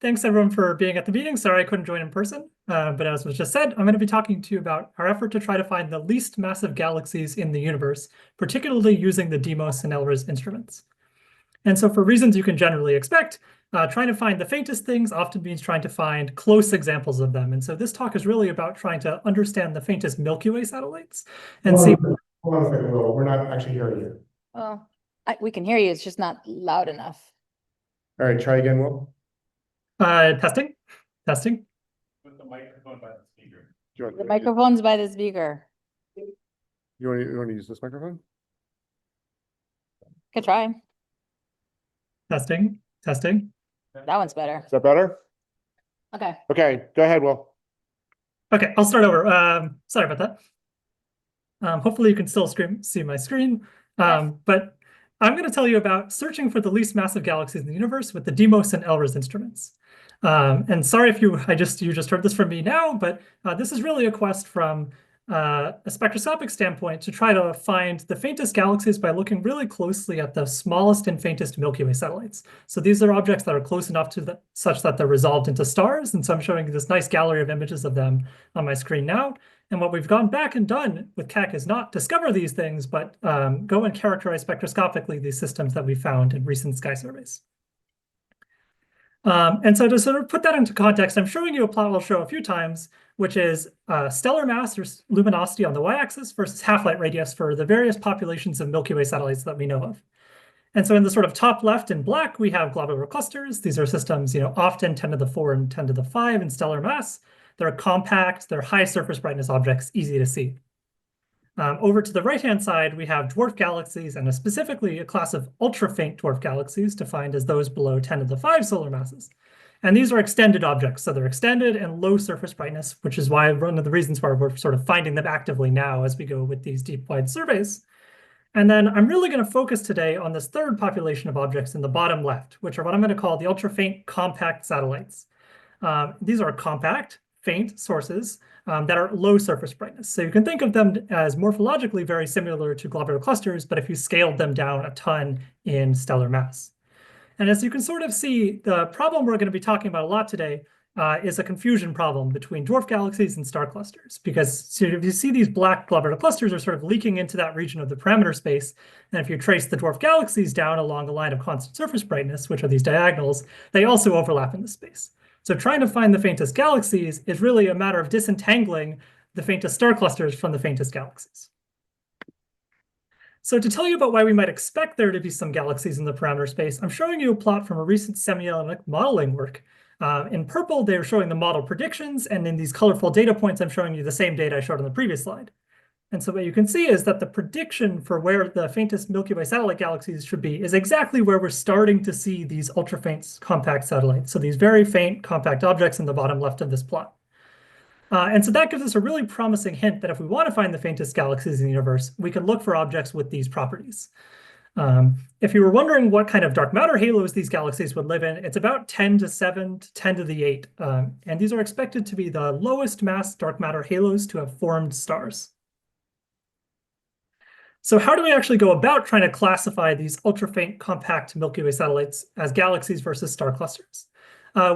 Thanks everyone for being at the meeting. Sorry I couldn't join in person, but as was just said, I'm going to be talking to you about our effort to try to find the least massive galaxies in the universe, particularly using the Deimos and LRIS instruments. And so for reasons you can generally expect, trying to find the faintest things often means trying to find close examples of them. And so this talk is really about trying to understand the faintest Milky Way satellites and see. Hold on a second, Will. We're not actually hearing you. Well, we can hear you. It's just not loud enough. All right, try again, Will. Testing. Put the microphone by the speaker. The microphone's by the speaker. You want to use this microphone? Could try. Testing. That one's better. Is that better? Okay. Okay, go ahead, Will. Okay, I'll start over. Sorry about that. Hopefully you can still see my screen. But I'm going to tell you about searching for the least massive galaxies in the universe with the Deimos and LRIS instruments. And sorry if you just heard this from me now, but this is really a quest from a spectroscopic standpoint to try to find the faintest galaxies by looking really closely at the smallest and faintest Milky Way satellites. So these are objects that are close enough to such that they're resolved into stars. And so I'm showing you this nice gallery of images of them on my screen now. And what we've gone back and done with Keck is not discover these things, but go and characterize spectroscopically these systems that we found in recent sky surveys. And so to sort of put that into context, I'm showing you a plot we'll show a few times, which is stellar mass or luminosity on the y-axis versus half-light radius for the various populations of Milky Way satellites that we know of. And so in the sort of top left in black, we have globular clusters. These are systems, often 10 to the 4 and 10 to the 5 in stellar mass. They're compact, they're high surface brightness objects, easy to see. Over to the right-hand side, we have dwarf galaxies and specifically a class of ultra-faint dwarf galaxies defined as those below 10 to the 5 solar masses. And these are extended objects, so they're extended and low surface brightness, which is why one of the reasons why we're sort of finding them actively now as we go with these deep, wide surveys. And then I'm really going to focus today on this third population of objects in the bottom left, which are what I'm going to call the ultra-faint compact satellites. These are compact, faint sources that are low surface brightness. So you can think of them as morphologically very similar to globular clusters, but if you scaled them down a ton in stellar mass. And as you can sort of see, the problem we're going to be talking about a lot today is a confusion problem between dwarf galaxies and star clusters. Because so if you see these black globular clusters are sort of leaking into that region of the parameter space, and if you trace the dwarf galaxies down along a line of constant surface brightness, which are these diagonals, they also overlap in the space. So trying to find the faintest galaxies is really a matter of disentangling the faintest star clusters from the faintest galaxies. So to tell you about why we might expect there to be some galaxies in the parameter space, I'm showing you a plot from a recent semi-analytic modeling work. In purple, they're showing the model predictions, and in these colorful data points, I'm showing you the same data I showed on the previous slide. And so what you can see is that the prediction for where the faintest Milky Way satellite galaxies should be is exactly where we're starting to see these ultra-faint compact satellites. So these very faint compact objects in the bottom left of this plot. And so that gives us a really promising hint that if we want to find the faintest galaxies in the universe, we can look for objects with these properties. If you were wondering what kind of dark matter halos these galaxies would live in, it's about 10 to 7 to 10 to the 8. And these are expected to be the lowest mass dark matter halos to have formed stars. So how do we actually go about trying to classify these ultra-faint compact Milky Way satellites as galaxies versus star clusters?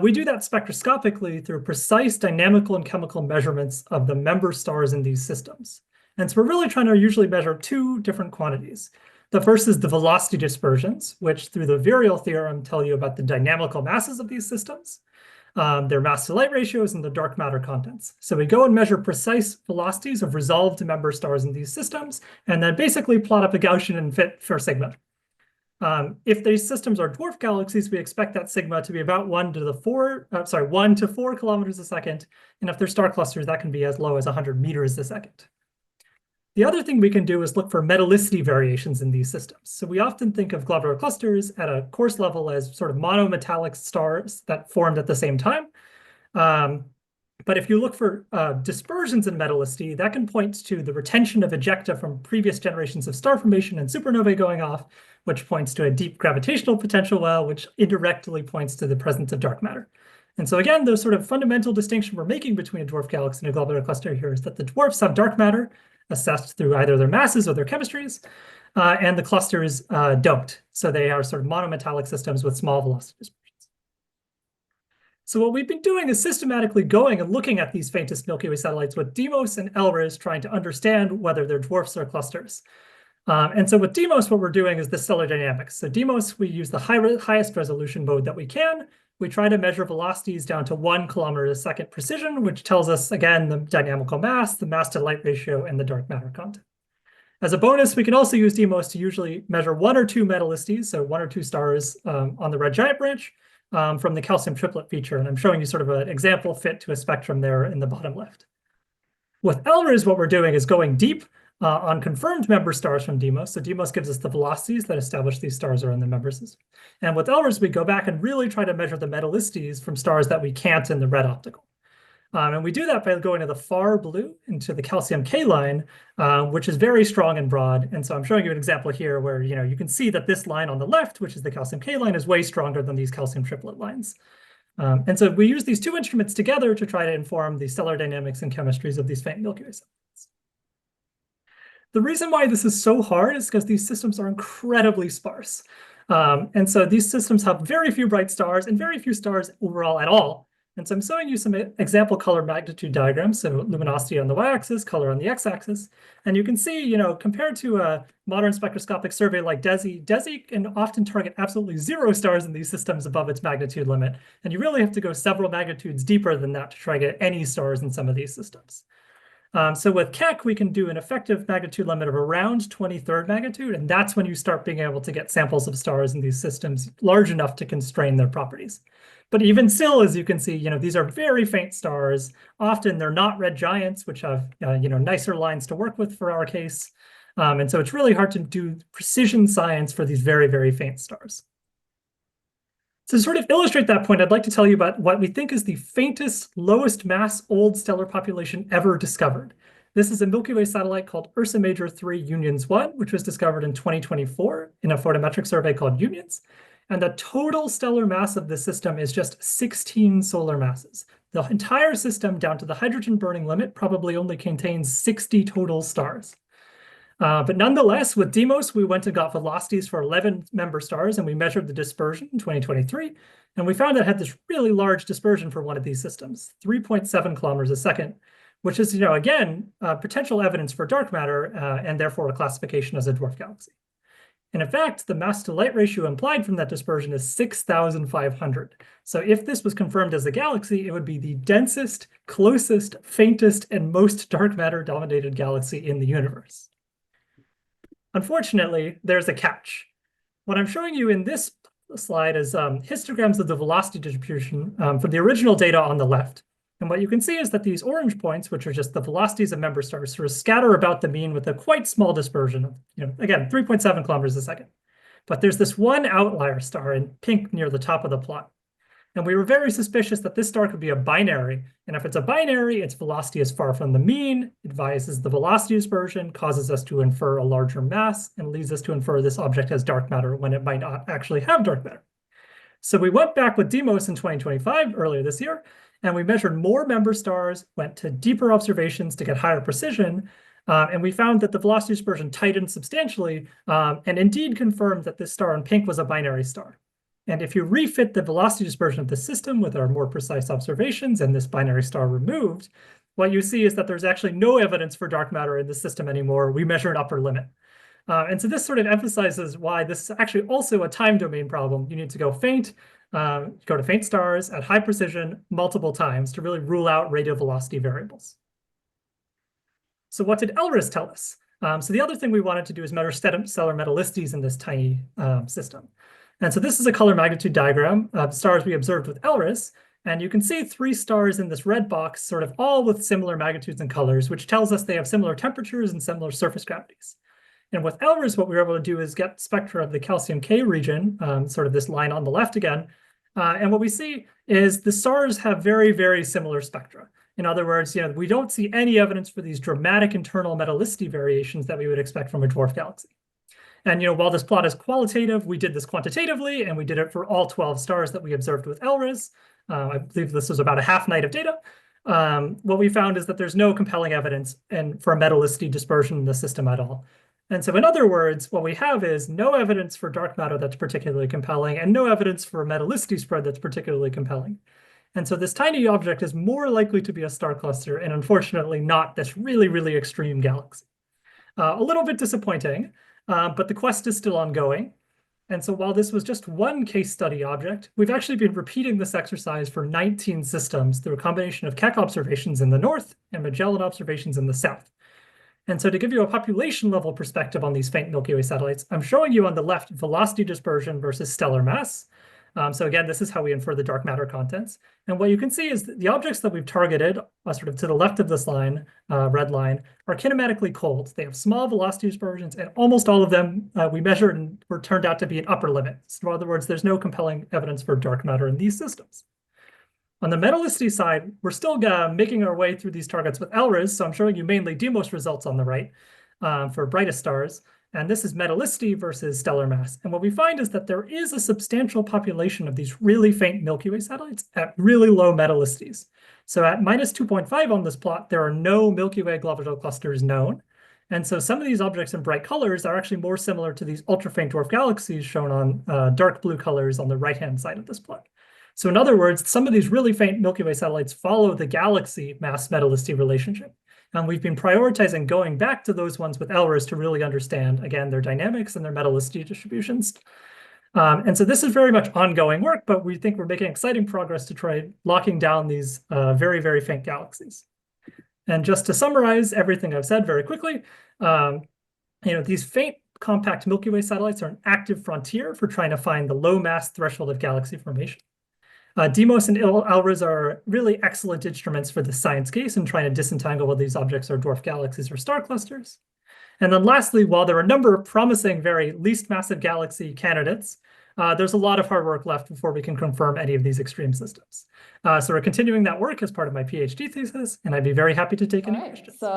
We do that spectroscopically through precise dynamical and chemical measurements of the member stars in these systems. And so we're really trying to usually measure two different quantities. The first is the velocity dispersions, which through the virial theorem tell you about the dynamical masses of these systems, their mass to light ratios, and the dark matter contents. So we go and measure precise velocities of resolved member stars in these systems, and then basically plot up a Gaussian and fit for sigma. If these systems are dwarf galaxies, we expect that sigma to be about 1 to 4 kilometers a second. And if they're star clusters, that can be as low as 100 meters a second. The other thing we can do is look for metallicity variations in these systems. So we often think of globular clusters at a coarse level as sort of monometallic stars that formed at the same time. But if you look for dispersions in metallicity, that can point to the retention of ejecta from previous generations of star formation and supernovae going off, which points to a deep gravitational potential well, which indirectly points to the presence of dark matter. And so again, the sort of fundamental distinction we're making between a dwarf galaxy and a globular cluster here is that the dwarfs have dark matter assessed through either their masses or their chemistries, and the clusters don't. So they are sort of monometallic systems with small velocity dispersions. So what we've been doing is systematically going and looking at these faintest Milky Way satellites with DEIMOS and LRIS, trying to understand whether they're dwarfs or clusters. And so with DEIMOS, what we're doing is the stellar dynamics. So DEIMOS, we use the highest resolution mode that we can. We try to measure velocities down to 1 kilometer a second precision, which tells us, again, the dynamical mass, the mass to light ratio, and the dark matter content. As a bonus, we can also use DEIMOS to usually measure 1 or 2 metallistes, so 1 or 2 stars on the red giant branch from the calcium triplet feature. And I'm showing you sort of an example fit to a spectrum there in the bottom left. With LRIS, what we're doing is going deep on confirmed member stars from DEIMOS. So DEIMOS gives us the velocities that establish these stars are in the member system. And with LRIS, we go back and really try to measure the metallistes from stars that we can't in the red optical. And we do that by going to the far blue into the calcium K line, which is very strong and broad. And so I'm showing you an example here where you can see that this line on the left, which is the calcium K line, is way stronger than these calcium triplet lines. And so we use these two instruments together to try to inform the stellar dynamics and chemistries of these faint Milky Way satellites. The reason why this is so hard is because these systems are incredibly sparse. And so these systems have very few bright stars and very few stars overall at all. And so I'm showing you some example color magnitude diagrams, so luminosity on the y-axis, color on the x-axis. And you can see, compared to a modern spectroscopic survey like DESI can often target absolutely 0 stars in these systems above its magnitude limit. And you really have to go several magnitudes deeper than that to try to get any stars in some of these systems. So with Keck, we can do an effective magnitude limit of around 23rd magnitude, and that's when you start being able to get samples of stars in these systems large enough to constrain their properties. But even still, as you can see, these are very faint stars. Often they're not red giants, which have nicer lines to work with for our case. And so it's really hard to do precision science for these very, very faint stars. So to sort of illustrate that point, I'd like to tell you about what we think is the faintest, lowest mass old stellar population ever discovered. This is a Milky Way satellite called Ursa Major 3 Unions 1, which was discovered in 2024 in a photometric survey called Unions. And the total stellar mass of the system is just 16 solar masses. The entire system, down to the hydrogen burning limit, probably only contains 60 total stars. But nonetheless, with DEIMOS, we went and got velocities for 11 member stars, and we measured the dispersion in 2023. And we found that it had this really large dispersion for one of these systems, 3.7 kilometers a second, which is, again, potential evidence for dark matter and therefore a classification as a dwarf galaxy. And in fact, the mass to light ratio implied from that dispersion is 6,500. So if this was confirmed as a galaxy, it would be the densest, closest, faintest, and most dark matter dominated galaxy in the universe. Unfortunately, there's a catch. What I'm showing you in this slide is histograms of the velocity distribution from the original data on the left. And what you can see is that these orange points, which are just the velocities of member stars, sort of scatter about the mean with a quite small dispersion of, again, 3.7 kilometers a second. But there's this one outlier star in pink near the top of the plot. And we were very suspicious that this star could be a binary. And if it's a binary, its velocity is far from the mean. It biases the velocity dispersion, causes us to infer a larger mass, and leads us to infer this object has dark matter when it might not actually have dark matter. So we went back with DEIMOS in 2025, earlier this year, and we measured more member stars, went to deeper observations to get higher precision, and we found that the velocity dispersion tightened substantially, and indeed confirmed that this star in pink was a binary star. And if you refit the velocity dispersion of the system with our more precise observations and this binary star removed, what you see is that there's actually no evidence for dark matter in the system anymore. We measure an upper limit. And so this sort of emphasizes why this is actually also a time domain problem. You need to go faint, go to faint stars at high precision multiple times to really rule out radial velocity variables. So what did LRIS tell us? So the other thing we wanted to do is measure stellar metallistes in this tiny system. And so this is a color magnitude diagram of stars we observed with LRIS. And you can see 3 stars in this red box, sort of all with similar magnitudes and colors, which tells us they have similar temperatures and similar surface gravities. And with LRIS, what we were able to do is get spectra of the calcium K region, sort of this line on the left again. And what we see is the stars have very, very similar spectra. In other words, we don't see any evidence for these dramatic internal metallicity variations that we would expect from a dwarf galaxy. And while this plot is qualitative, we did this quantitatively, and we did it for all 12 stars that we observed with LRIS. I believe this was about a half night of data. What we found is that there's no compelling evidence for a metallicity dispersion in the system at all. And so in other words, what we have is no evidence for dark matter that's particularly compelling and no evidence for a metallicity spread that's particularly compelling. And so this tiny object is more likely to be a star cluster and unfortunately not this really, really extreme galaxy. A little bit disappointing, but the quest is still ongoing. And so while this was just one case study object, we've actually been repeating this exercise for 19 systems through a combination of Keck observations in the north and Magellan observations in the south. And so to give you a population level perspective on these faint Milky Way satellites, I'm showing you on the left velocity dispersion versus stellar mass. So again, this is how we infer the dark matter contents. And what you can see is that the objects that we've targeted, sort of to the left of this line, red line, are kinematically cold. They have small velocity dispersions, and almost all of them we measured and were turned out to be an upper limit. So in other words, there's no compelling evidence for dark matter in these systems. On the metallicity side, we're still making our way through these targets with LRIS, so I'm showing you mainly DEIMOS results on the right for brightest stars. And this is metallicity versus stellar mass. And what we find is that there is a substantial population of these really faint Milky Way satellites at really low metallicities. So at minus 2.5 on this plot, there are no Milky Way globular clusters known. And so some of these objects in bright colors are actually more similar to these ultra-faint dwarf galaxies shown on dark blue colors on the right-hand side of this plot. So in other words, some of these really faint Milky Way satellites follow the galaxy mass metallicity relationship. And we've been prioritizing going back to those ones with LRIS to really understand, again, their dynamics and their metallicity distributions. And so this is very much ongoing work, but we think we're making exciting progress to try locking down these very, very faint galaxies. And just to summarize everything I've said very quickly, these faint compact Milky Way satellites are an active frontier for trying to find the low mass threshold of galaxy formation. DEIMOS and LRIS are really excellent instruments for the science case and trying to disentangle whether these objects are dwarf galaxies or star clusters. And then lastly, while there are a number of promising, very least massive galaxy candidates, there's a lot of hard work left before we can confirm any of these extreme systems. So we're continuing that work as part of my PhD thesis, and I'd be very happy to take any questions. So